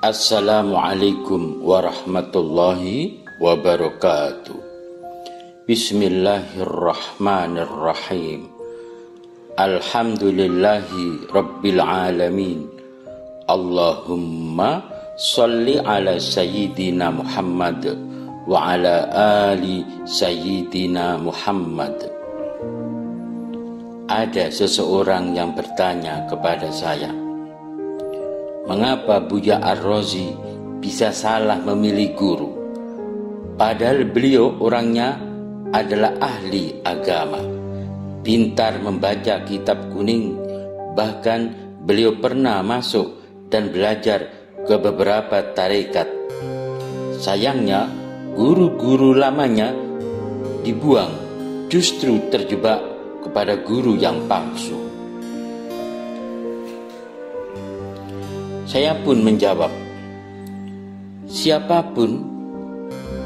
Assalamualaikum warahmatullahi wabarakatuh. Bismillahirrahmanirrahim. Alhamdulillahi rabbil alamin. Allahumma sholli ala sayyidina Muhammad wa ala ali sayyidina Muhammad. Ada seseorang yang bertanya kepada saya, mengapa Buya Ar-Razi bisa salah memilih guru? Padahal beliau orangnya adalah ahli agama, pintar membaca kitab kuning, bahkan beliau pernah masuk dan belajar ke beberapa tarekat. Sayangnya guru-guru lamanya dibuang, justru terjebak kepada guru yang palsu. Saya pun menjawab, siapapun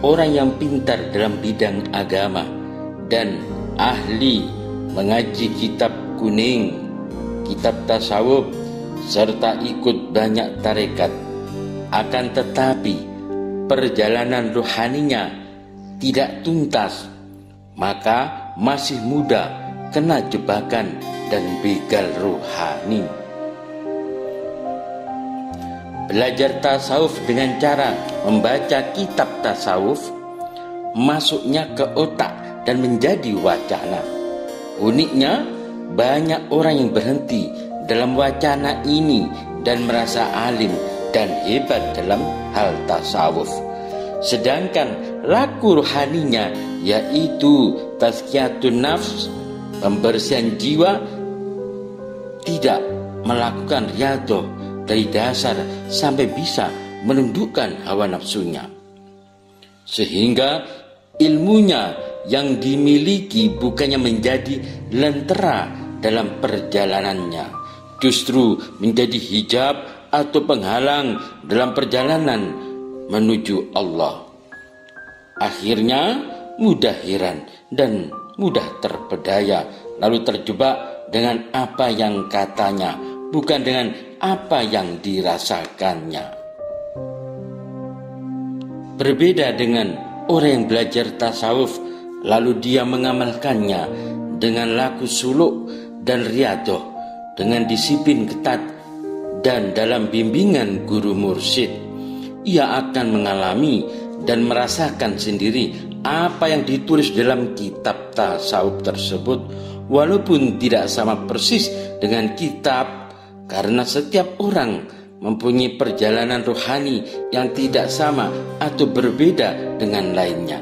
orang yang pintar dalam bidang agama dan ahli mengaji kitab kuning, kitab tasawuf, serta ikut banyak tarekat, akan tetapi perjalanan rohaninya tidak tuntas, maka masih muda kena jebakan dan begal rohani. Belajar tasawuf dengan cara membaca kitab tasawuf masuknya ke otak dan menjadi wacana. Uniknya, banyak orang yang berhenti dalam wacana ini dan merasa alim dan hebat dalam hal tasawuf. Sedangkan laku rohaninya, yaitu tazkiyatun nafs, pembersihan jiwa, tidak melakukan riyadhah dari dasar sampai bisa menundukkan hawa nafsunya, sehingga ilmunya yang dimiliki bukannya menjadi lentera dalam perjalanannya, justru menjadi hijab atau penghalang dalam perjalanan menuju Allah. Akhirnya mudah heran dan mudah terpedaya, lalu terjebak dengan apa yang katanya, bukan dengan apa yang dirasakannya. Berbeda dengan orang yang belajar tasawuf lalu dia mengamalkannya dengan laku suluk dan riyadhah, dengan disiplin ketat dan dalam bimbingan guru mursyid. Ia akan mengalami dan merasakan sendiri apa yang ditulis dalam kitab tasawuf tersebut, walaupun tidak sama persis dengan kitab, karena setiap orang mempunyai perjalanan rohani yang tidak sama atau berbeda dengan lainnya.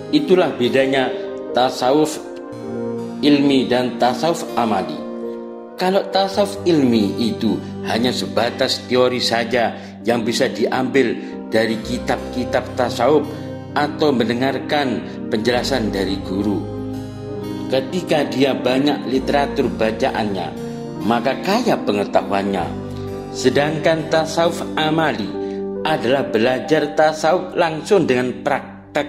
Itulah bedanya tasawuf ilmi dan tasawuf amali. Kalau tasawuf ilmi itu hanya sebatas teori saja yang bisa diambil dari kitab-kitab tasawuf atau mendengarkan penjelasan dari guru. Ketika dia banyak literatur bacaannya, maka kaya pengetahuannya. Sedangkan tasawuf amali adalah belajar tasawuf langsung dengan praktek,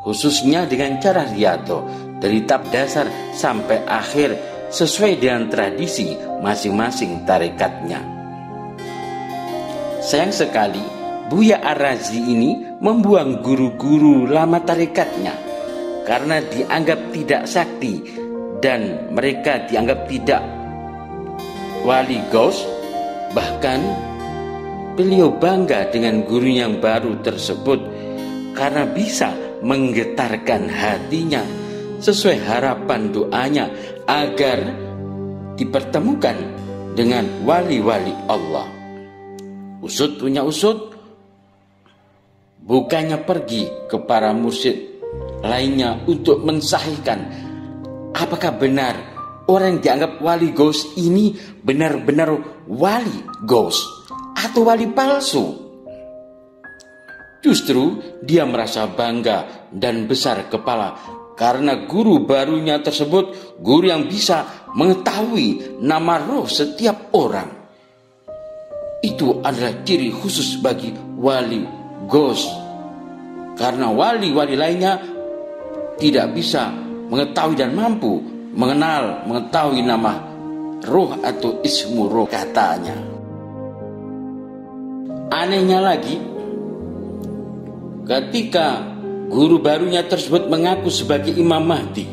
khususnya dengan cara riyadhah dari tahap dasar sampai akhir sesuai dengan tradisi masing-masing tarekatnya. Sayang sekali Buya Ar-Razi ini membuang guru-guru lama tarekatnya karena dianggap tidak sakti dan mereka dianggap tidak wali gaus. Bahkan beliau bangga dengan guru yang baru tersebut karena bisa menggetarkan hatinya sesuai harapan doanya agar dipertemukan dengan wali-wali Allah. Usut punya usut, bukannya pergi ke para mursyid lainnya untuk mensahihkan apakah benar orang yang dianggap wali gaus ini benar-benar wali gaus atau wali palsu. Justru dia merasa bangga dan besar kepala karena guru barunya tersebut guru yang bisa mengetahui nama roh setiap orang. Itu adalah ciri khusus bagi wali gaus, karena wali-wali lainnya tidak bisa mengetahui dan mampu mengetahui nama roh atau ismu roh katanya. Anehnya lagi, ketika guru barunya tersebut mengaku sebagai Imam Mahdi,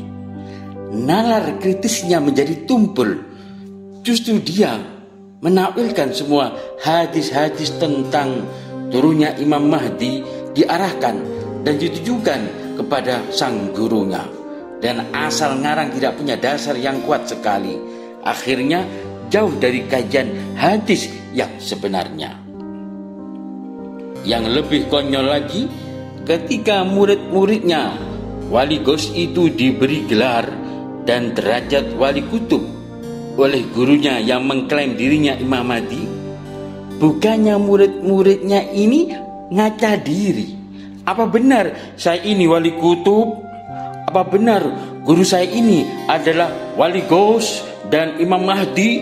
nalar kritisnya menjadi tumpul. Justru dia menakwilkan semua hadis-hadis tentang turunnya Imam Mahdi diarahkan dan ditujukan kepada sang gurunya. Dan asal ngarang tidak punya dasar yang kuat sekali. Akhirnya jauh dari kajian hadis yang sebenarnya. Yang lebih konyol lagi, ketika murid-muridnya wali ghaus itu diberi gelar dan derajat wali kutub oleh gurunya yang mengklaim dirinya Imam Mahdi, bukannya murid-muridnya ini ngaca diri. Apa benar saya ini wali kutub? Apa benar guru saya ini adalah wali ghaus dan Imam Mahdi?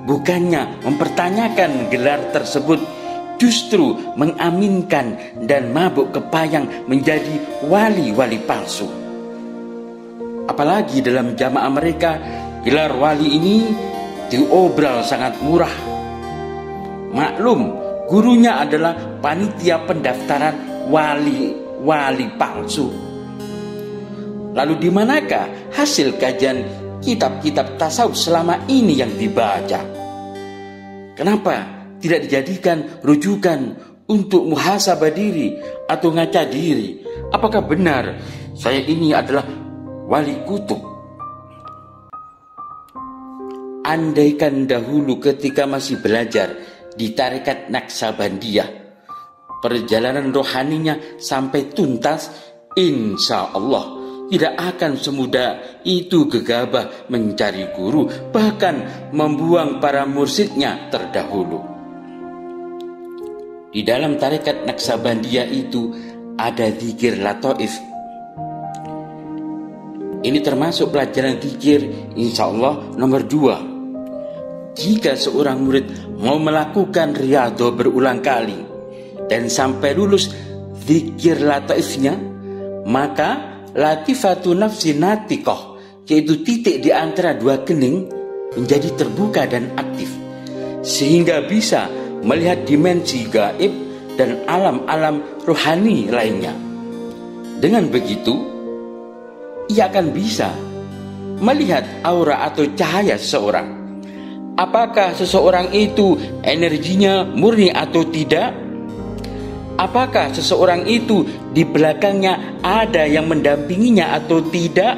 Bukannya mempertanyakan gelar tersebut, justru mengaminkan dan mabuk kepayang menjadi wali-wali palsu. Apalagi dalam jamaah mereka, gelar wali ini diobral sangat murah. Maklum, gurunya adalah panitia pendaftaran wali palsu. Lalu di manakah hasil kajian kitab-kitab tasawuf selama ini yang dibaca? Kenapa tidak dijadikan rujukan untuk muhasabah diri atau ngaca diri? Apakah benar saya ini adalah wali kutub? Andaikan dahulu ketika masih belajar di tarekat Naksabandiyah, perjalanan rohaninya sampai tuntas, insya Allah tidak akan semudah itu gegabah mencari guru, bahkan membuang para mursyidnya terdahulu. Di dalam tarekat Naksabandiyah itu ada zikir lataif. Ini termasuk pelajaran zikir insya Allah nomor 2. Jika seorang murid mau melakukan riyadhah berulang kali dan sampai lulus zikir lataifnya, maka latifatu nafsi natiqah, yaitu titik di antara dua kening, menjadi terbuka dan aktif, sehingga bisa melihat dimensi gaib dan alam-alam rohani lainnya. Dengan begitu, ia akan bisa melihat aura atau cahaya seseorang. Apakah seseorang itu energinya murni atau tidak? Apakah seseorang itu di belakangnya ada yang mendampinginya atau tidak?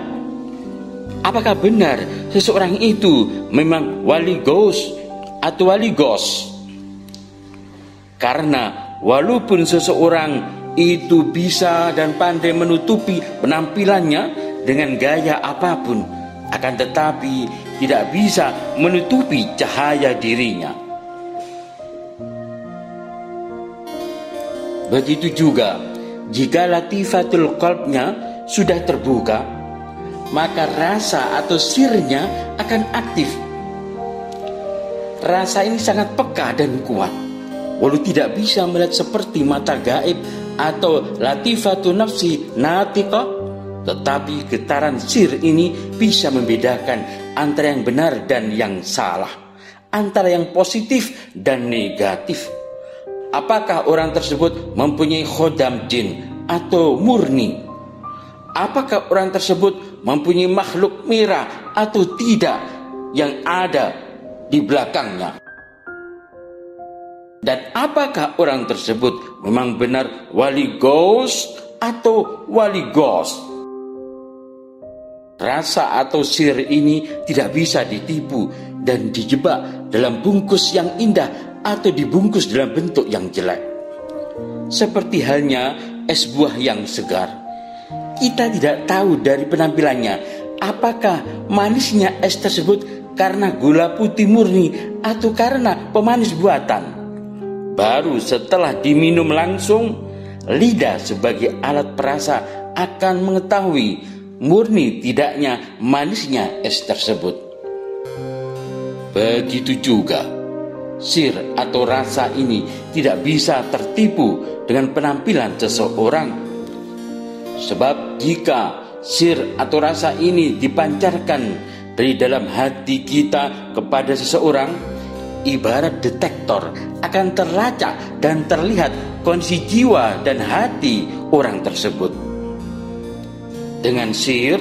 Apakah benar seseorang itu memang wali ghaus atau wali ghaus? Karena walaupun seseorang itu bisa dan pandai menutupi penampilannya dengan gaya apapun, akan tetapi tidak bisa menutupi cahaya dirinya. Begitu juga jika latifatul qalbnya sudah terbuka, maka rasa atau sirnya akan aktif. Rasa ini sangat peka dan kuat. Walau tidak bisa melihat seperti mata gaib atau latifatun nafsi natiqah, tetapi getaran sir ini bisa membedakan antara yang benar dan yang salah, antara yang positif dan negatif. Apakah orang tersebut mempunyai khodam jin atau murni? Apakah orang tersebut mempunyai makhluk merah atau tidak yang ada di belakangnya? Dan apakah orang tersebut memang benar wali ghaus atau wali ghaus? Rasa atau sir ini tidak bisa ditipu dan dijebak dalam bungkus yang indah atau dibungkus dalam bentuk yang jelek. Seperti halnya es buah yang segar, kita tidak tahu dari penampilannya apakah manisnya es tersebut karena gula putih murni atau karena pemanis buatan. Baru setelah diminum langsung, lidah sebagai alat perasa akan mengetahui murni tidaknya manisnya es tersebut. Begitu juga sir atau rasa ini tidak bisa tertipu dengan penampilan seseorang. Sebab jika sir atau rasa ini dipancarkan dari dalam hati kita kepada seseorang, ibarat detektor akan terlacak dan terlihat kondisi jiwa dan hati orang tersebut. Dengan sihir,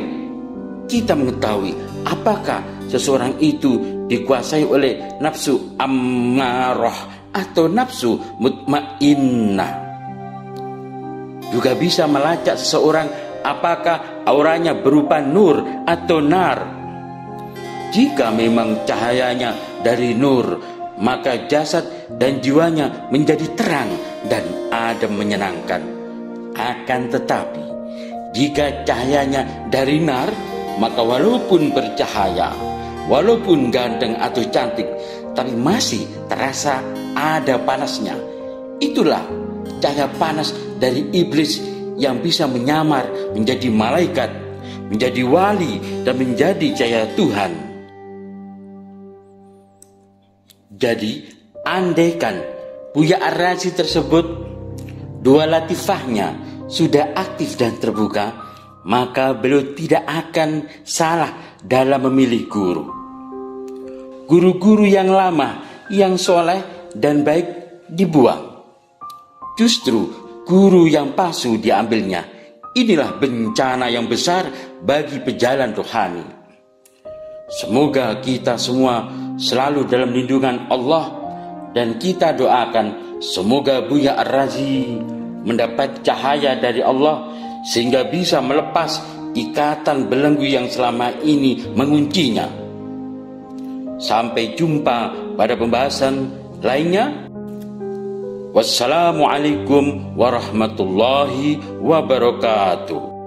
kita mengetahui apakah seseorang itu dikuasai oleh nafsu ammarah atau nafsu mutmainnah. Juga bisa melacak seseorang apakah auranya berupa nur atau nar. Jika memang cahayanya dari nur, maka jasad dan jiwanya menjadi terang dan adem menyenangkan. Akan tetapi, jika cahayanya dari nar, maka walaupun bercahaya, walaupun ganteng atau cantik, tapi masih terasa ada panasnya. Itulah cahaya panas dari iblis yang bisa menyamar menjadi malaikat, menjadi wali, dan menjadi cahaya Tuhan. Jadi, andaikan Buya Ar-Razi tersebut dua latifahnya sudah aktif dan terbuka, maka beliau tidak akan salah dalam memilih guru. Guru-guru yang lama, yang soleh dan baik dibuang. Justru guru yang palsu diambilnya. Inilah bencana yang besar bagi pejalan rohani. Semoga kita semua selalu dalam lindungan Allah, dan kita doakan semoga Buya Ar-Razi mendapat cahaya dari Allah sehingga bisa melepas ikatan belenggu yang selama ini menguncinya. Sampai jumpa pada pembahasan lainnya. Wassalamualaikum warahmatullahi wabarakatuh.